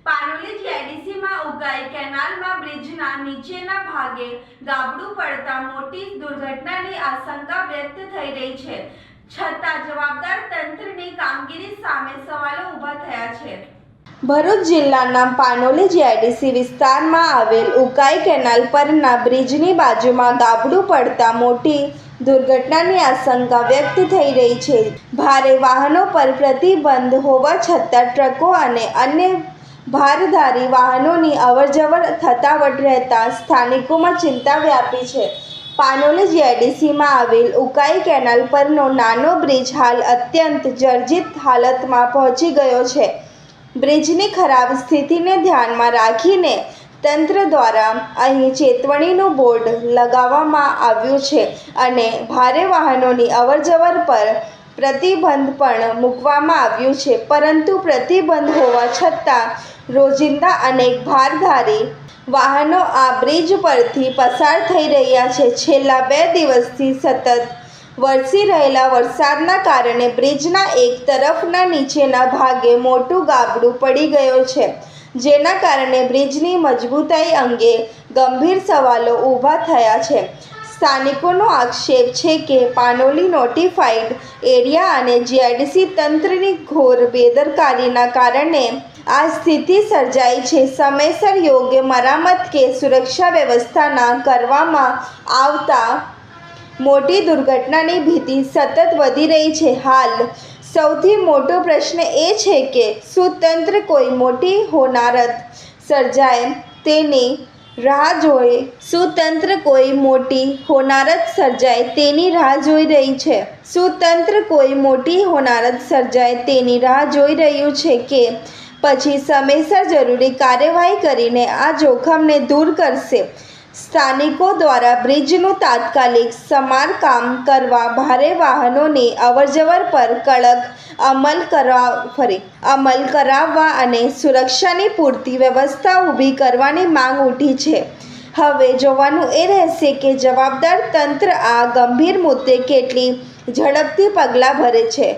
પાનોલી જીઆઈડીસીમાં ઉકાઈ કેનાલમાં બ્રિજના નીચેના ભાગે ગાબડું પડતા મોટી દુર્ઘટનાની આશંકા વ્યક્ત થઈ રહી છે, છતાં જવાબદાર તંત્રની કામગીરી સામે સવાલો ઊભા થયા છે। ભરૂચ જિલ્લાના પાનોલી જીઆઈડીસી વિસ્તારમાં આવેલ ઉકાઈ કેનાલ પરના બ્રિજની બાજુમાં ગાબડું પડતા મોટી દુર્ઘટનાની આશંકા વ્યક્ત થઈ રહી છે। ભારે વાહનો પર પ્રતિબંધ હોવા છતાં ટ્રકો અને અન્ય ભારધારી વાહનોની અવરજવર થતાવટ રહેતા સ્થાનિકોમાં ચિંતા વ્યાપી છે। પાનોલી જીઆઈડીસીમાં આવેલ ઉકાઈ કેનાલ પરનો નાનો બ્રિજ હાલ અત્યંત જર્જરિત હાલતમાં પહોંચી ગયો છે। બ્રિજની ખરાબ સ્થિતિને ધ્યાનમાં રાખીને તંત્ર દ્વારા અહીં ચેતવણીનું બોર્ડ લગાવવામાં આવ્યું છે અને ભારે વાહનોની અવરજવર પર પ્રતિબંધ પણ મૂકવામાં આવ્યું છે, પરંતુ પ્રતિબંધ હોવા છતાં રોજિંદા અનેક ભારધારી વાહનો આ બ્રિજ પરથી પસાર થઈ રહ્યા છે। છેલ્લા 2 દિવસથી સતત વરસી રહેલા વરસાદના કારણે બ્રિજના એક તરફના નીચેના ભાગે મોટું ગાબડું પડી ગયો છે, જેના કારણે બ્રિજની મજબૂતાઈ અંગે ગંભીર સવાલો ઊભા થયા છે। સ્થાનિકોનો આક્ષેપ છે કે પાનોલી નોટિફાઈડ એરિયા અને જીઆઈડીસી તંત્રની ઘોર બેદરકારીના કારણે આ સ્થિતિ સર્જાઈ છે। સમયસર યોગ્ય મરામત કે સુરક્ષા વ્યવસ્થા ન કરવામાં આવતા મોટી દુર્ઘટનાની ભીતિ સતત વધી રહી છે। હાલ સૌથી મોટો પ્રશ્ન એ છે કે શું તંત્ર કોઈ મોટી હોનારત સર્જાય તેની રાહ જોઈ રહી છે। શું તંત્ર કોઈ મોટી હોનારત સર્જાય તેની રાહ જોઈ રહ્યું છે કે પછી સમયસર જરૂરી કાર્યવાહી કરીને આ જોખમને દૂર કરશે। સ્થાનિકો દ્વારા બ્રિજનું તાત્કાલિક સમારકામ કરવા, ભારે વાહનોની અવરજવર પર કડક અમલ કરાવવા અને સુરક્ષાની પૂરતી વ્યવસ્થા ઊભી કરવાની માંગ ઉઠી છે। હવે જોવાનું એ રહેશે કે જવાબદાર તંત્ર આ ગંભીર મુદ્દે કેટલી ઝડપથી પગલાં ભરે છે।